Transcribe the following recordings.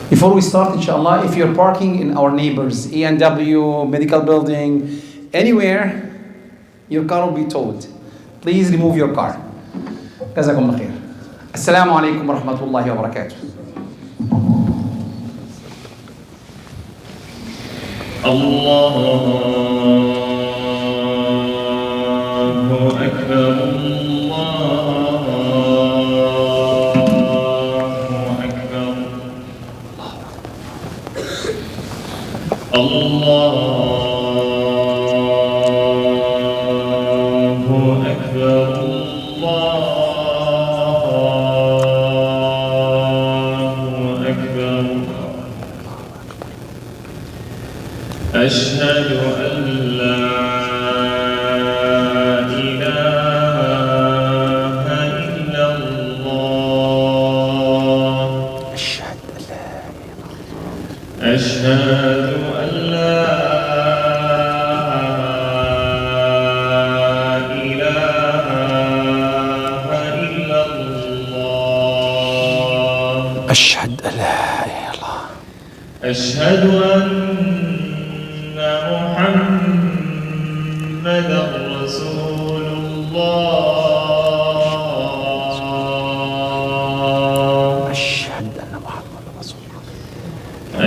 Before we start, inshallah, if you're parking in our neighbors, E&W, medical building, anywhere, your car will be towed. Please remove your car. جزاكم الله خير. السلام عليكم ورحمة الله وبركاته. الله أكبر الله أكبر الله أكبر الله أكبر أشهد أن لا إله إلا الله أشهد أن لا إله إلا الله أشهد أن لا إله إلا الله أشهد أن محمد رسول الله أشهد أن محمد رسول الله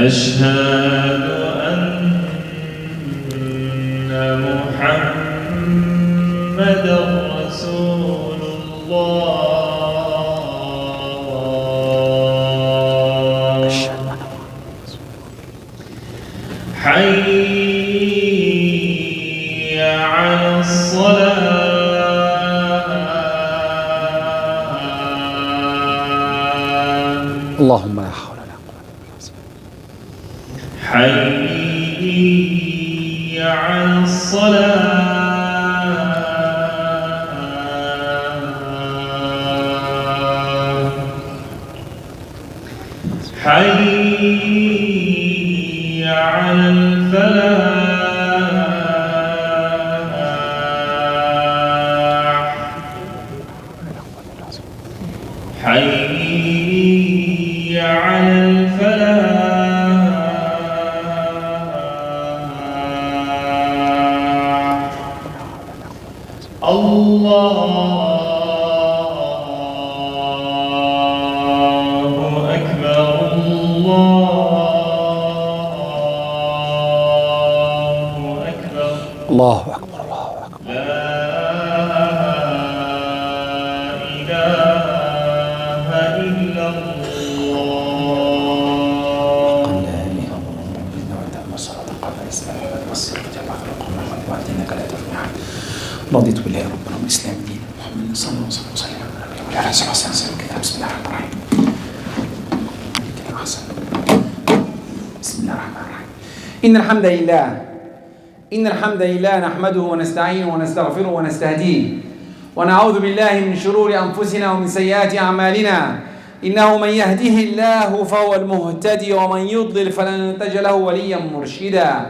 أشهد أن محمد رسول الله حي على الصلاة اللهم لا حول ولا قوة إلا بالله حي على الصلاة حي على الفلاح حي على الفلاح الله أكبر الله أكبر الله أكبر الله أكبر لا إله إلا الله لا إله إلا الله والصلاة قبل الإسلام والصلاة جمع في القرآن وإنك لا تفلح رضيت بالله ربنا والإسلام دين محمد صلى الله عليه وسلم وعلى آله وصحبه وسلم كده بسم الله الرحمن الرحيم كده أحسن بسم الله الرحمن الرحيم إن الحمد لله نحمده ونستعينه ونستغفره ونستهديه ونعوذ بالله من شرور أنفسنا ومن سيئات أعمالنا إنه من يهده الله فهو المهتدي ومن يضلل فلن تجد له وليا مرشدا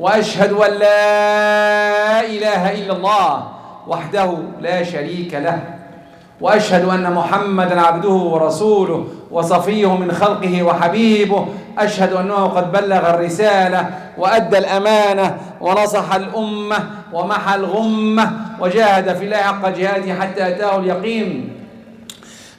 وأشهد أن لا إله إلا الله وحده لا شريك له وأشهد أن محمدا عبده ورسوله وصفيه من خلقه وحبيبه أشهد أنه قد بلغ الرسالة وأدى الأمانة ونصح الأمة ومحى الغمة وجاهد في الله حق جهاده حتى أتاه اليقين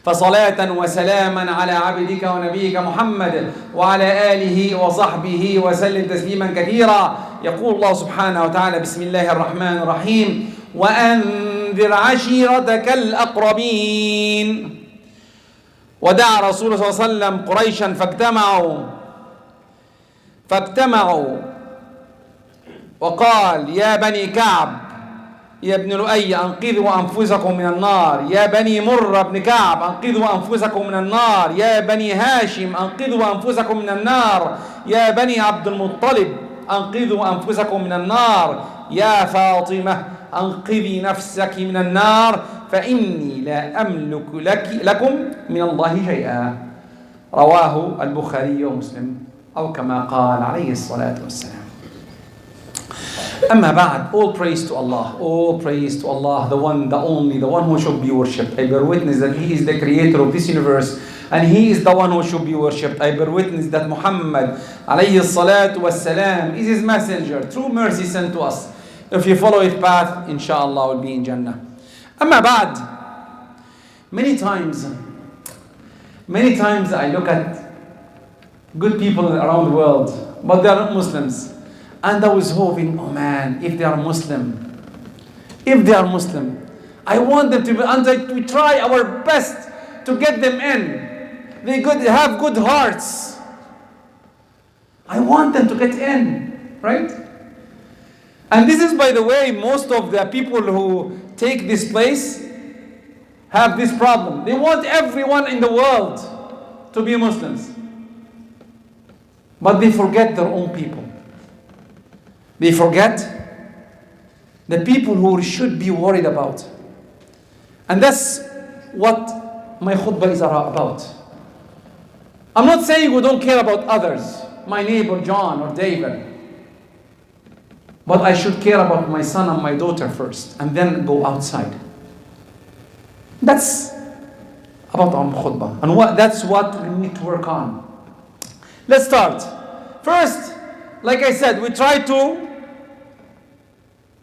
فصلاة وسلاما على عبدك ونبيك محمد وعلى آله وصحبه وسلم تسليما كثيرا. يقول الله سبحانه وتعالى بسم الله الرحمن الرحيم وأنذر عشيرتك الأقربين. ودعا رسول الله صلى الله عليه وسلم قريشا فاجتمعوا وقال يا بني كعب يا ابن لؤي أنقذوا أنفسكم من النار، يا بني مر بن كعب أنقذوا أنفسكم من النار، يا بني هاشم أنقذوا أنفسكم من النار، يا بني عبد المطلب أنقذوا أنفسكم من النار، يا فاطمة أنقذي نفسك من النار فإني لا أملك لكم من الله شيئا. رواه البخاري ومسلم أو كما قال عليه الصلاة والسلام. Amma ba'd, all praise to Allah, all praise to Allah, the one, the only, the one who should be worshipped. I bear witness that He is the creator of this universe and He is the one who should be worshipped. I bear witness that Muhammad alayhi salatu wassalam is His messenger, true mercy sent to us. If you follow His path, inshallah will be in Jannah. Amma ba'd, many times I look at good people around the world, but they are not Muslims. And I was hoping, oh man, if they are Muslim, I want them to be, and we try our best to get them in. They have good hearts. I want them to get in, right? And this is, by the way, most of the people who take this place have this problem. They want everyone in the world to be Muslims. But they forget their own people. They forget the people who should be worried about. And that's what my khutbah is about. I'm not saying we don't care about others, my neighbor John or David. But I should care about my son and my daughter first, and then go outside. That's about our khutbah. And that's what we need to work on. Let's start. First, like I said, we try to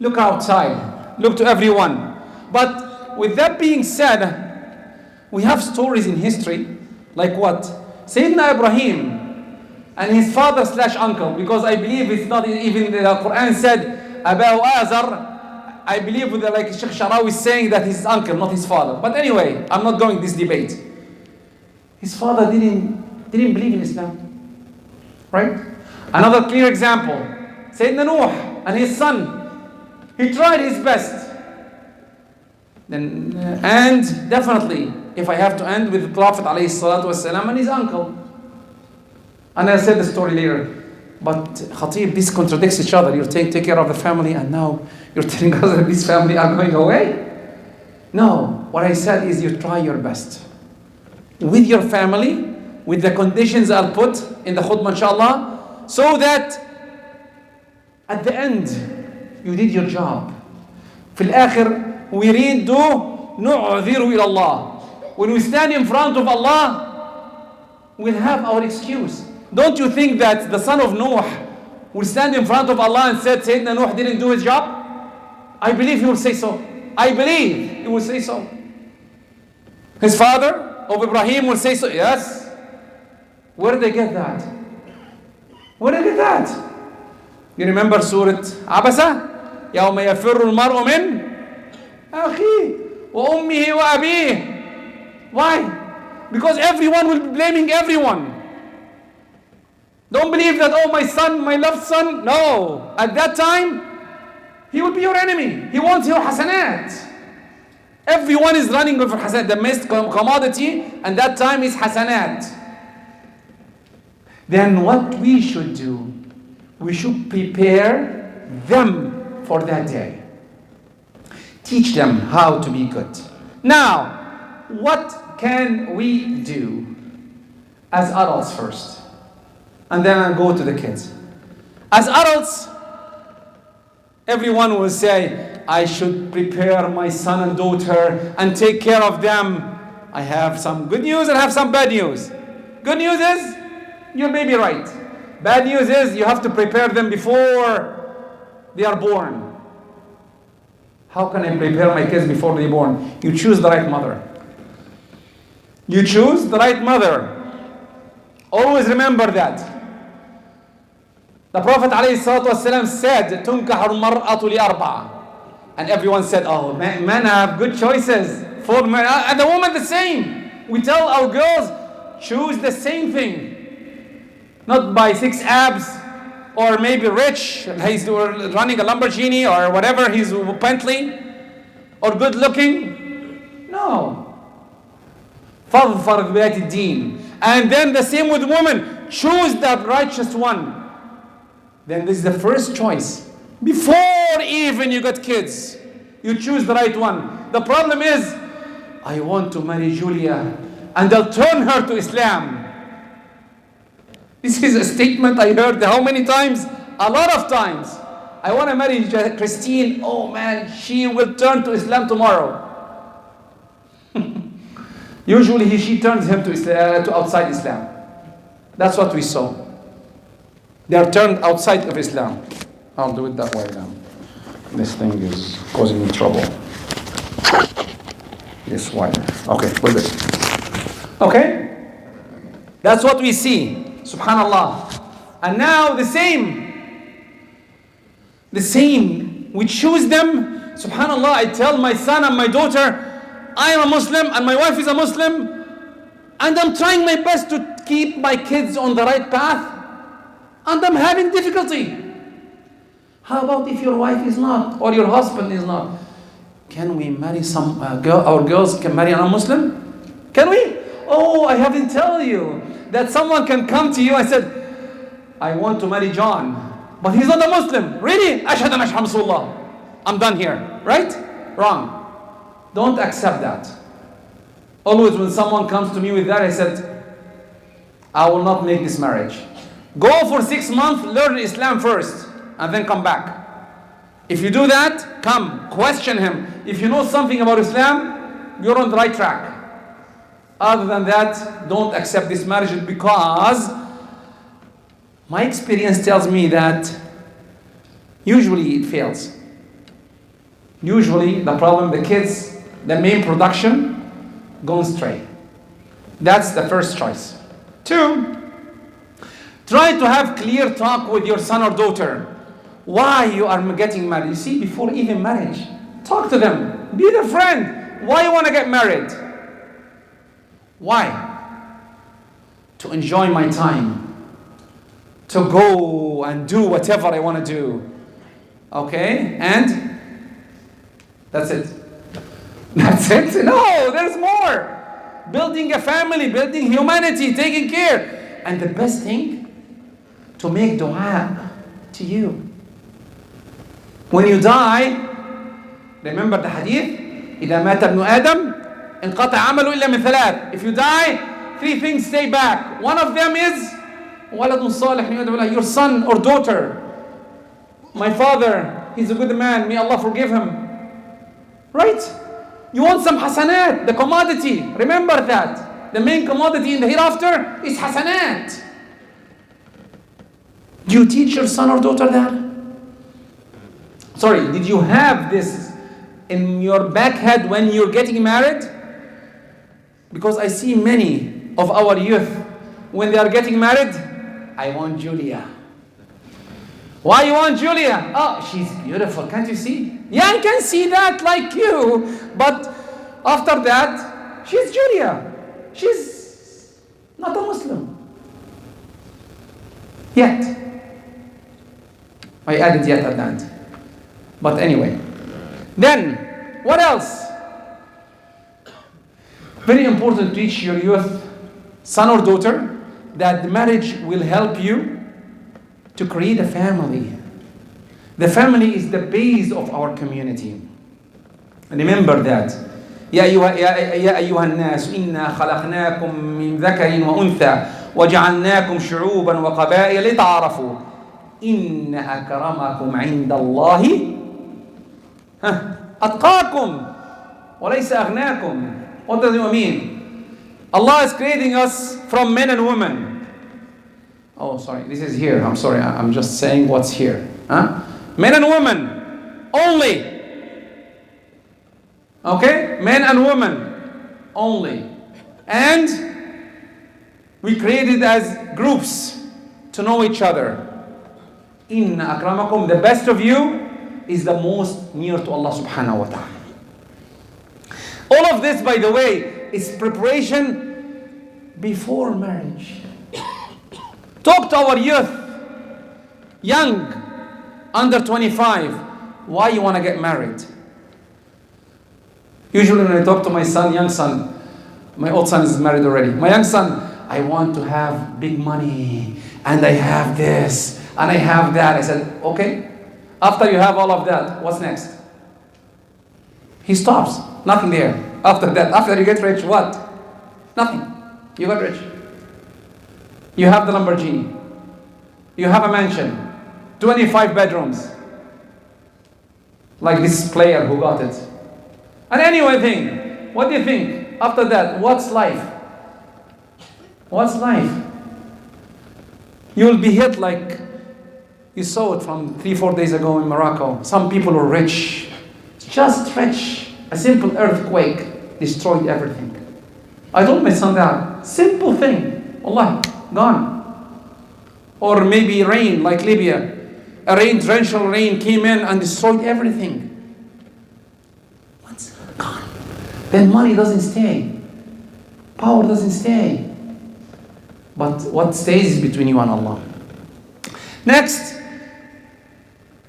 look outside, look to everyone. But with that being said, we have stories in history, like what? Sayyidina Ibrahim and his father/uncle, because I believe it's not even the Quran said, Abu Azar, I believe like Sheikh Sharawi is saying that his uncle, not his father. But anyway, I'm not going this debate. His father didn't believe in Islam, right? Another clear example, Sayyidina Nuh and his son. He tried his best. And definitely, if I have to end with the Prophet ﷺ and his uncle. And I'll say the story later. But Khatib, this contradicts each other. You take care of the family and now you're telling us that this family are going away? No, what I said is you try your best. With your family, with the conditions I'll put in the khutbah inshallah, so that at the end, you did your job. في الآخر, we read نعذر إلى الله. When we stand in front of Allah, we'll have our excuse. Don't you think that the son of Noah will stand in front of Allah and said, Sayyidina Noah didn't do his job? I believe he will say so. I believe he will say so. His father of Ibrahim will say so. Yes. Where did they get that? Where did they get that? You remember Surah Abasa? يوم يفر المرء من أخيه وأمه وأبيه. Why? Because everyone will be blaming everyone. Don't believe that, oh, my son, my loved son. No. At that time, he will be your enemy. He wants your hasanat. Everyone is running over hasanat. The best commodity and that time is hasanat. Then what we should do, we should prepare them for that day. Teach them how to be good. Now, what can we do as adults first? And then I'll go to the kids. As adults, everyone will say, I should prepare my son and daughter and take care of them. I have some good news and I have some bad news. Good news is, you may be right. Bad news is, you have to prepare them before they are born. How can I prepare my kids before they're born? You choose the right mother. You choose the right mother. Always remember that. The Prophet ﷺ said, تُنْكَحُ الْمَرْأَةُ لِأَرْبَعَةٍ. And everyone said, oh, men have good choices. For men, and the woman the same. We tell our girls, choose the same thing. Not by 6 abs, or maybe rich, he's running a Lamborghini, or whatever, he's Bentley, or good looking. No. فَظْفَرْ بِذَاتِ الدِّينِ. And then the same with women. Choose the righteous one. Then this is the first choice. Before even you got kids, you choose the right one. The problem is, I want to marry Julia and I'll turn her to Islam. This is a statement I heard how many times? A lot of times. I want to marry Christine. Oh man, she will turn to Islam tomorrow. Usually she turns him to outside Islam. That's what we saw. They are turned outside of Islam. I'll do it that way now. This thing is causing me trouble. This wire. Okay, with this. Okay? That's what we see. Subhanallah. And now the same. We choose them. Subhanallah, I tell my son and my daughter, I am a Muslim and my wife is a Muslim. And I'm trying my best to keep my kids on the right path. And I'm having difficulty. How about if your wife is not, or your husband is not? Can we marry some our girls can marry a non-Muslim? Can we? Oh, I haven't told you that someone can come to you and said, I want to marry John, but he's not a Muslim. Really? Ashhadu an Muhammadan Rasulullah. I'm done here. Right? Wrong. Don't accept that. Always when someone comes to me with that, I said, I will not make this marriage. Go for 6 months, learn Islam first, and then come back. If you do that, come, question him. If you know something about Islam, you're on the right track. Other than that, don't accept this marriage, because my experience tells me that usually it fails. Usually the problem, the kids, the main production, goes astray. That's the first choice. 2, try to have clear talk with your son or daughter. Why you are getting married? You see, before even marriage, talk to them. Be their friend. Why you want to get married? Why? To enjoy my time. To go and do whatever I want to do. Okay? And that's it. That's it? No, there's more. Building a family, building humanity, taking care. And the best thing, to make dua to you. When you die, remember the hadith, إذا مات ابن آدم انقطع عمله إلا من 3. If you die, 3 things stay back. One of them is ولد صالح يدعو له, your son or daughter. My father, he's a good man, may Allah forgive him. Right? You want some hasanat, the commodity. Remember that. The main commodity in the hereafter is hasanat. Do you teach your son or daughter that? Sorry, did you have this in your back head when you're getting married? Because I see many of our youth, when they are getting married, I want Julia. Why you want Julia? Oh, she's beautiful, can't you see? Yeah, I can see that like you. But after that, she's Julia. She's not a Muslim. Yet. I added yet at that. But anyway. Then, what else? Very important to teach your youth, son or daughter, that the marriage will help you to create a family. The family is the base of our community. Remember that. يا أيها الناس إنا خلقناكم من ذكر وأنثى وجعلناكم شعوبا وقبائل لتعارفوا إن أكرمكم عند الله أتقاكم وليس أغناكم. What does it mean? Allah is creating us from men and women. Oh, sorry, this is here. I'm sorry, I'm just saying what's here. Men and women only. Okay? Men and women only. And we created as groups to know each other. Inna akramakum, the best of you is the most near to Allah subhanahu wa ta'ala. All of this, by the way, is preparation before marriage. Talk to our youth, young, under 25. Why you want to get married? Usually when I talk to my son, young son, my old son is married already. My young son, I want to have big money, and I have this, and I have that. I said, okay. After you have all of that, what's next? He stops. Nothing there. After that, after you get rich, what? Nothing. You got rich. You have the Lamborghini. You have a mansion. 25 bedrooms. Like this player who got it. And anyway, what do you think? After that, what's life? What's life? You will be hit like you saw it from 3-4 days ago in Morocco. Some people are rich, just rich. A simple earthquake destroyed everything. I told my son that. Simple thing. Allah, gone. Or maybe rain, like Libya. A torrential rain came in and destroyed everything. What's gone? Then money doesn't stay. Power doesn't stay. But what stays is between you and Allah. Next,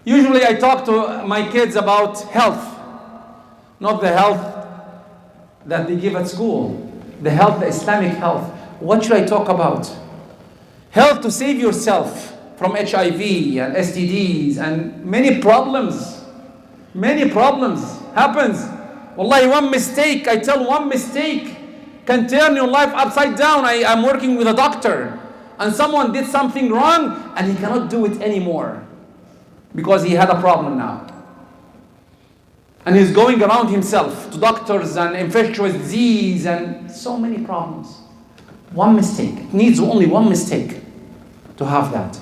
usually I talk to my kids about health. Not the health that they give at school. The health, the Islamic health. What should I talk about? Health to save yourself from HIV and STDs and many problems. Many problems happens. Wallahi, one mistake, I tell one mistake can turn your life upside down. I'm working with a doctor and someone did something wrong and he cannot do it anymore because he had a problem now. And he's going around himself to doctors and infectious disease and so many problems. One mistake. It needs only one mistake to have that.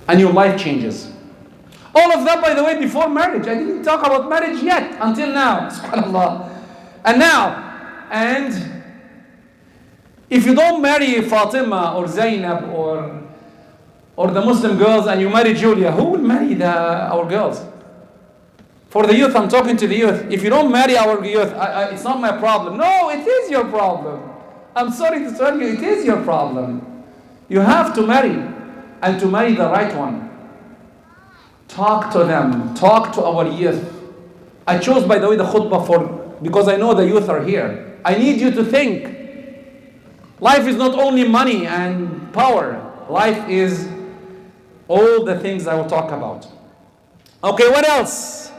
And your life changes. All of that, by the way, before marriage. I didn't talk about marriage yet until now. SubhanAllah. And if you don't marry Fatima or Zainab or the Muslim girls and you marry Julia, who will marry our girls? For the youth, I'm talking to the youth. If you don't marry our youth, it's not my problem. No, it is your problem. I'm sorry to tell you, it is your problem. You have to marry, and to marry the right one. Talk to them. Talk to our youth. I chose, by the way, the khutbah because I know the youth are here. I need you to think. Life is not only money and power. Life is all the things I will talk about. Okay, what else?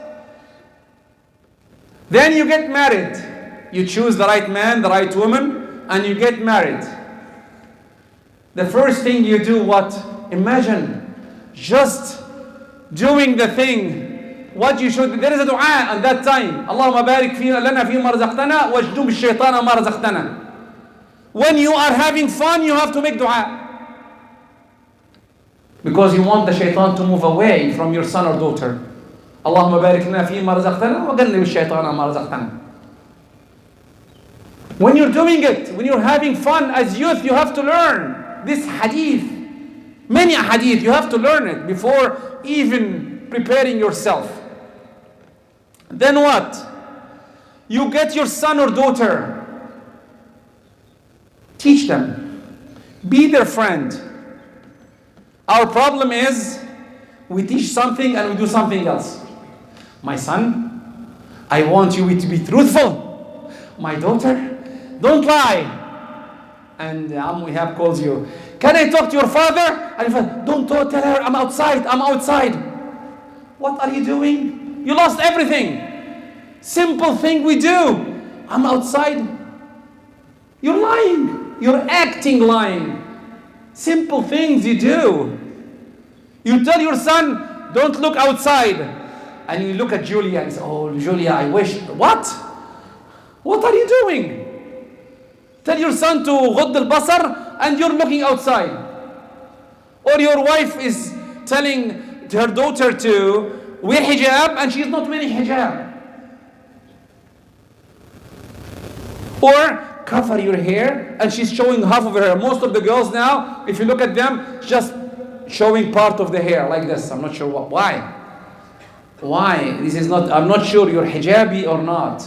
Then you get married. You choose the right man, the right woman, and you get married. The first thing you do, what? Imagine just doing the thing. What you should, there is a dua at that time. Allahumma barik lana fima razaqtana wajdub ash-shaytana ma razaqtana. When you are having fun, you have to make dua. Because you want the shaitan to move away from your son or daughter. Allahumma barik lana fima razaqtana wa jannib ash-shaytana ma razaqtana. When you're doing it, when you're having fun as youth, you have to learn this hadith. Many hadith, you have to learn it before even preparing yourself. Then what? You get your son or daughter. Teach them. Be their friend. Our problem is we teach something and we do something else. My son, I want you to be truthful. My daughter, don't lie. And Ehab calls you. Can I talk to your father? And your father, don't tell her, I'm outside. What are you doing? You lost everything. Simple thing we do. I'm outside. You're lying. You're acting lying. Simple things you do. You tell your son, don't look outside. And you look at Julia and say, oh, Julia, I wish. What? What are you doing? Tell your son to غض البصر and you're looking outside. Or your wife is telling her daughter to wear hijab and she's not wearing hijab. Or cover your hair and she's showing half of her hair. Most of the girls now, if you look at them, just showing part of the hair like this. I'm not sure why. Why? This is not, I'm not sure you're hijabi or not.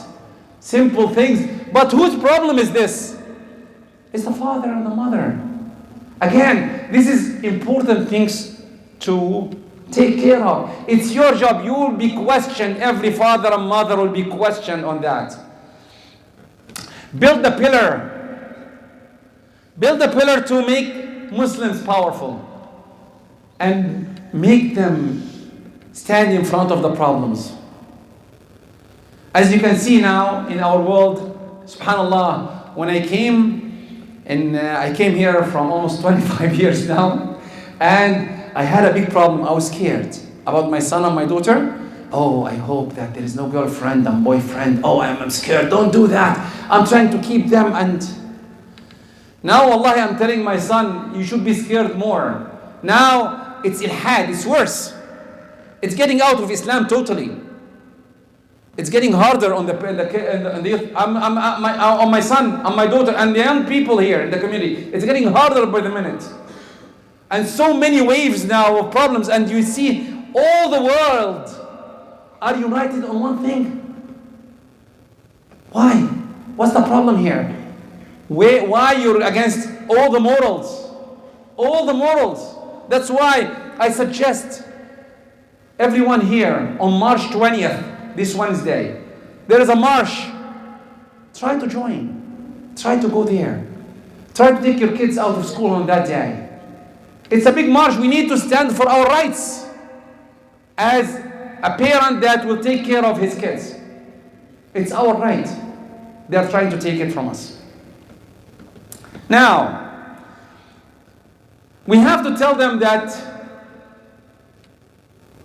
Simple things. But whose problem is this? It's the father and the mother. Again, this is important things to take care of. It's your job. You will be questioned. Every father and mother will be questioned on that. Build the pillar. Build the pillar to make Muslims powerful and make them stand in front of the problems. As you can see now in our world, subhanallah, when I came here from almost 25 years now, and I had a big problem. I was scared about my son and my daughter. Oh, I hope that there is no girlfriend and boyfriend. Oh, I'm scared. Don't do that. I'm trying to keep them. And now, wallahi, I'm telling my son, you should be scared more. Now, it's ilhad. It's worse. It's getting out of Islam totally. It's getting harder on the youth. On my son, on my daughter, and the young people here in the community. It's getting harder by the minute. And so many waves now of problems. And you see all the world are united on one thing. Why? What's the problem here? Why you're against all the morals? All the morals. That's why I suggest everyone here on March 20th, this Wednesday, there is a march. Try to join. Try to go there. Try to take your kids out of school on that day. It's a big march. We need to stand for our rights as a parent that will take care of his kids. It's our right. They are trying to take it from us. Now, we have to tell them that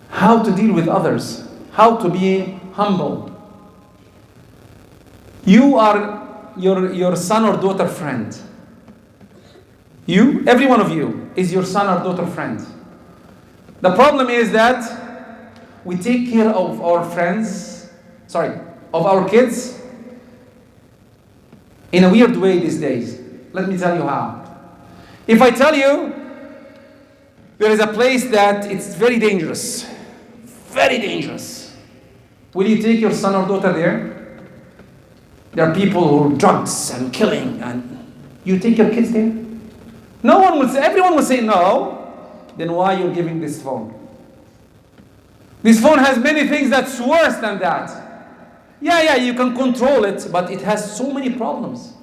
how to deal with others, how to be humble. You are your son or daughter friend. You, every one of you, is your son or daughter friend. The problem is that we take care of our of our kids in a weird way these days. Let me tell you how. If I tell you there is a place that it's very dangerous, will you take your son or daughter there? There are people who are drugs and killing, and you take your kids there? No one will say, everyone will say no. Then why are you giving this phone? This phone has many things that's worse than that. Yeah, you can control it, but it has so many problems.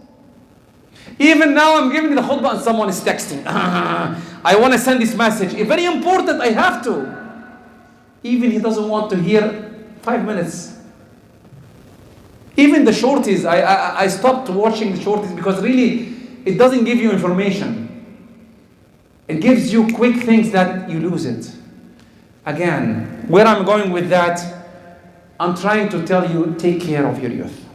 Even now I'm giving the khutbah and someone is texting. I want to send this message. It's very important, I have to. Even he doesn't want to hear 5 minutes. Even the shorties, I stopped watching the shorties because really it doesn't give you information. It gives you quick things that you lose it. Again, where I'm going with that, I'm trying to tell you, take care of your youth.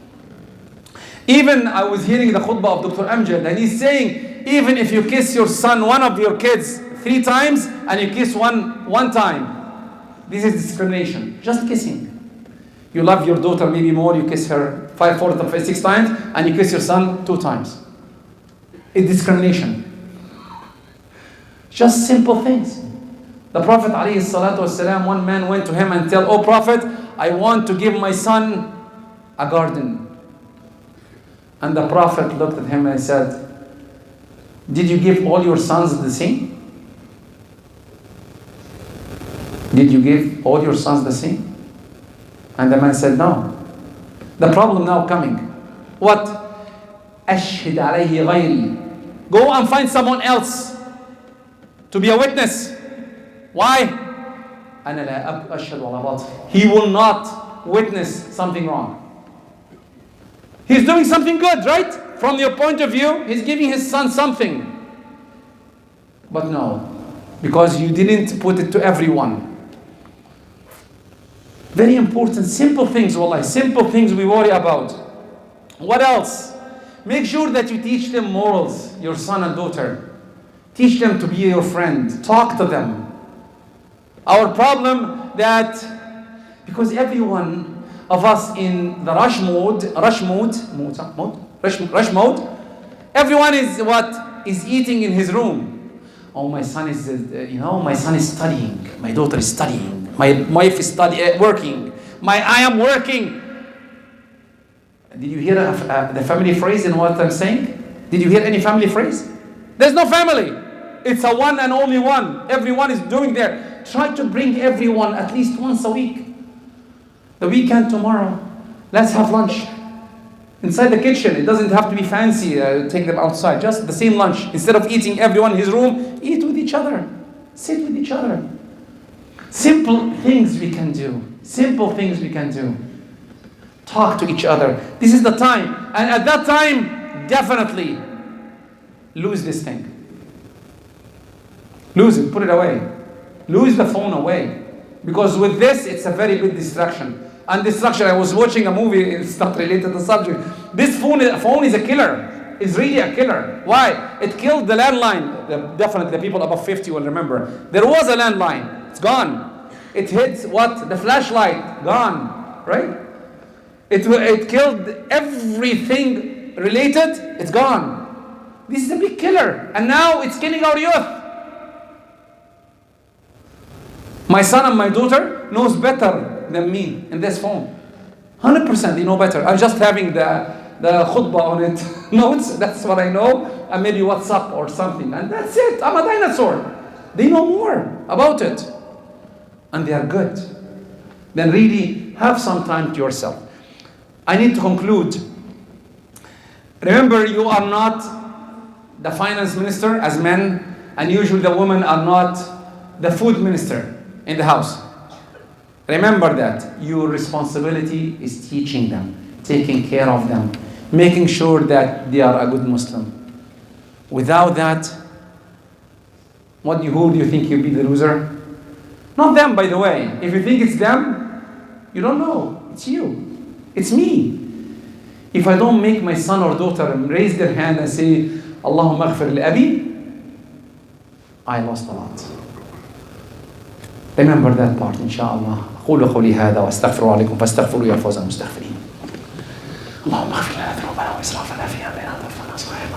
Even I was hearing the khutbah of Dr. Amjad, and he's saying, even if you kiss your son, one of your kids, 3 times, and you kiss one time, this is discrimination. Just kissing. You love your daughter maybe more, you kiss her 5, 4, 5, 6 times, and you kiss your son 2 times. It's discrimination. Just simple things. The Prophet ﷺ, one man went to him and said, "Oh Prophet, I want to give my son a garden." And the Prophet looked at him and said, "Did you give all your sons the same? Did you give all your sons the same?" And the man said, "No." The problem now coming. What? أشهد عليه غيري. Go and find someone else to be a witness. Why? أنا لا أشهد على باطل. He will not witness something wrong. He's doing something good, right? From your point of view, he's giving his son something. But no, because you didn't put it to everyone. Very important, simple things, wallahi, simple things we worry about. What else? Make sure that you teach them morals, your son and daughter. Teach them to be your friend. Talk to them. Our problem that, because everyone of us in the rush mode, everyone is what? Is eating in his room. Oh, my son is, my son is studying. My daughter is studying. My wife is working. I am working. Did you hear the family phrase in what I'm saying? Did you hear any family phrase? There's no family. It's a one and only one. Everyone is doing there. Try to bring everyone at least once a week. The weekend tomorrow, let's have lunch. Inside the kitchen, it doesn't have to be fancy, take them outside. Just the same lunch. Instead of eating everyone in his room, eat with each other. Sit with each other. Simple things we can do. Simple things we can do. Talk to each other. This is the time. And at that time, definitely lose this thing. Lose it, put it away. Lose the phone away. Because with this, it's a very big distraction. And distraction, I was watching a movie, it's not related to the subject. This phone is a killer. It's really a killer. Why? It killed the landline. Definitely the people above 50 will remember. There was a landline. It's gone. It hit what? The flashlight. Gone. Right? It killed everything related. It's gone. This is a big killer. And now it's killing our youth. My son and my daughter knows better than me in this phone. 100% they know better. I'm just having the khutbah on it notes. That's what I know. And maybe WhatsApp or something. And that's it. I'm a dinosaur. They know more about it. And they are good. Then really have some time to yourself. I need to conclude. Remember, you are not the finance minister as men, and usually the women are not the food minister in the house. Remember that your responsibility is teaching them, taking care of them, making sure that they are a good Muslim. Without that, who do you think you'll be the loser? Not them, by the way. If you think it's them, you don't know. It's you. It's me. If I don't make my son or daughter raise their hand and say, Allahumma aghfir li abi, I lost a lot. Remember that part, inshallah. أقول قولي هذا وأستغفر عليكم فاستغفروا يا فوز المستغفرين. اللهم اغفر لنا ذنوبنا وإسرافنا في أمرنا وتوفنا صالحين.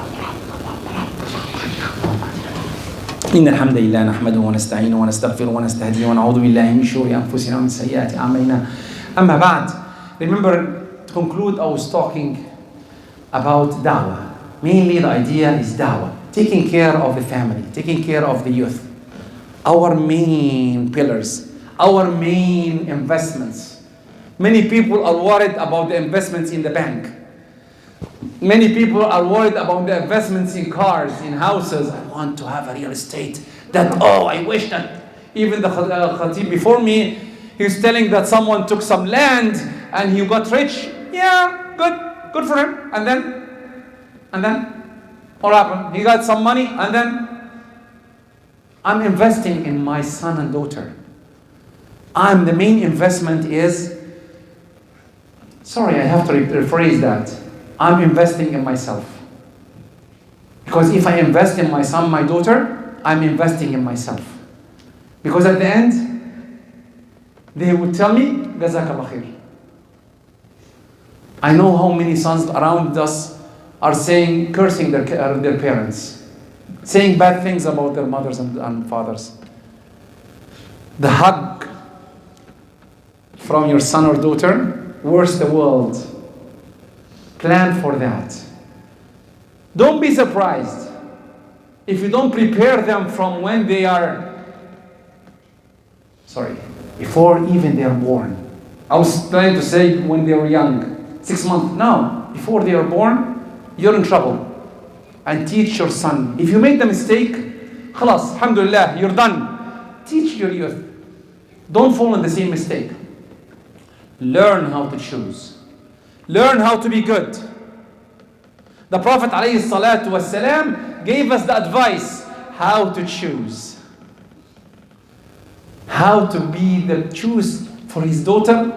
إن الحمد لله نحمده ونستعينه ونستغفره ونستهديه ونعوذ بالله من شرور أنفسنا ومن سيئات أعمالنا. أما بعد, remember to conclude, I was talking about da'wah. Mainly the idea is da'wah, taking care of the family, taking care of the youth. Our main pillars, our main investments. Many people are worried about the investments in the bank. Many people are worried about the investments in cars, in houses. I want to have a real estate. I wish that even the khatib before me, he was telling that someone took some land and he got rich. Yeah, good for him. And then, what happened? He got some money and then, I'm investing in my son and daughter. The main investment is, sorry, I have to rephrase that. I'm investing in myself. Because if I invest in my son, my daughter, I'm investing in myself. Because at the end, they would tell me, Jazakallah khair. I know how many sons around us are cursing their parents, saying bad things about their mothers and fathers. The hug from your son or daughter worse the world. Plan for that. Don't be surprised if you don't prepare them from when they are, before even they are born. I was trying to say when they were young, 6 months. No, before they are born, you're in trouble. And teach your son. If you make the mistake, khalas, alhamdulillah, you're done. Teach your youth. Don't fall in the same mistake. Learn how to choose. Learn how to be good. The Prophet ﷺ gave us the advice how to choose. How to choose for his daughter.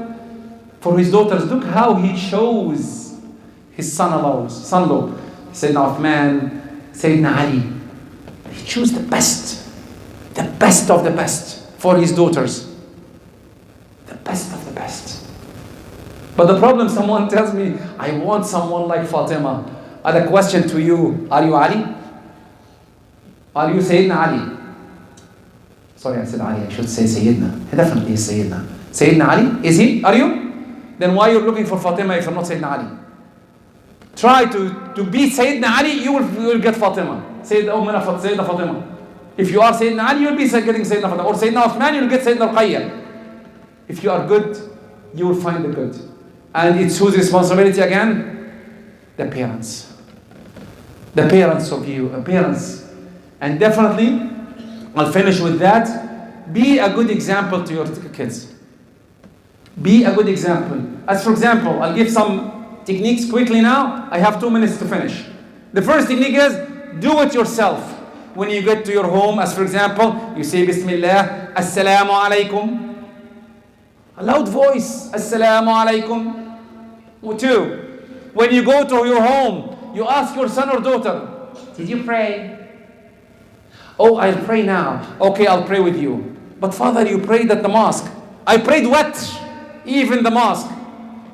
For his daughters, look how he chose his son-in-law. Sayyidina Uthman, Sayyidina Ali. He chose the best of the best for his daughters. The best of the best. But the problem, someone tells me, I want someone like Fatima. I have a question to you. Are you Ali? Are you Sayyidina Ali? Sorry, I said Ali. I should say Sayyidina. He definitely is Sayyidina. Sayyidina Ali? Is he? Are you? Then why you're looking for Fatima if you're not Sayyidina Ali? Try to be Sayyidina Ali, you will get Fatima. Sayyidina Fatima. If you are Sayyidina Ali, you'll be getting Sayyidina Fatima. Or Sayyidina Uthman, you'll get Sayyidina Ruqayya. If you are good, you will find the good. And it's whose responsibility again? The parents. The parents of you, parents. And definitely, I'll finish with that. Be a good example to your kids. Be a good example. As for example, I'll give some techniques quickly now. I have 2 minutes to finish. The first technique is, do it yourself. When you get to your home, as for example, you say Bismillah, Assalamu alaikum. A loud voice. Assalamu alaikum. 2. When you go to your home, you ask your son or daughter, did you pray? Oh, I'll pray now. Okay, I'll pray with you. But father, you prayed at the mosque. I prayed what? Even the mosque.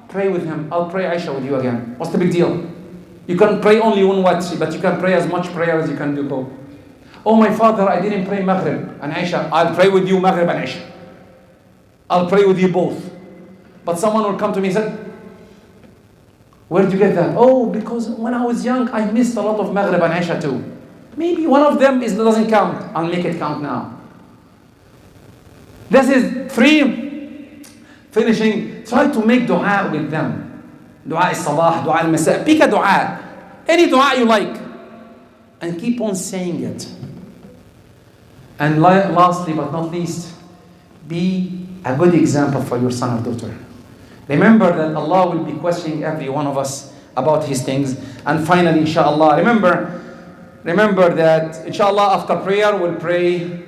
Pray with him. I'll pray Aisha with you again. What's the big deal? You can pray only one watch, but you can pray as much prayer as you can do. Go. Oh, my father, I didn't pray Maghrib and Aisha. I'll pray with you Maghrib and Aisha. I'll pray with you both. But someone will come to me and say, where did you get that? Oh, because when I was young, I missed a lot of Maghrib and Aisha too. Maybe one of them doesn't count. I'll make it count now. This is 3. Finishing, try to make dua with them. Dua al-sabah, dua al-masa. Pick a dua. Any dua you like. And keep on saying it. And lastly but not least, be a good example for your son or daughter. Remember that Allah will be questioning every one of us about his things. And finally, inshallah, remember that inshallah after prayer we'll pray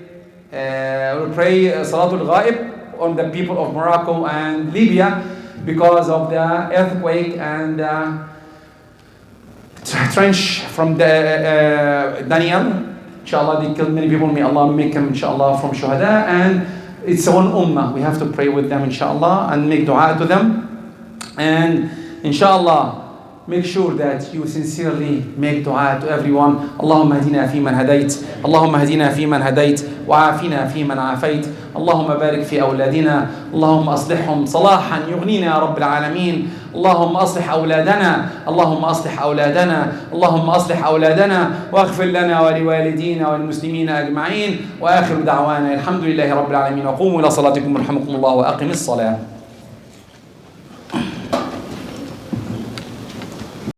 Salatul Ghaib on the people of Morocco and Libya because of the earthquake and trench from the Daniel. Inshallah, they killed many people. May Allah make them, inshallah, from shuhada. And it's one ummah. We have to pray with them, inshallah, and make dua to them. And inshallah, make sure that you sincerely make dua to everyone. Allahumma hadina fi man hadayt. Allahumma hadina fi man hadayt. وعافنا في من عافيت اللهم بارك في أولادنا اللهم أصلحهم صلاحا يغنينا يا رب العالمين اللهم أصلح أولادنا اللهم أصلح أولادنا اللهم أصلح أولادنا واغفر لنا ولوالدينا والمسلمين أجمعين وآخر دعوانا الحمد لله رب العالمين وقوموا إلى صلاتكم رحمكم الله وأقم الصلاة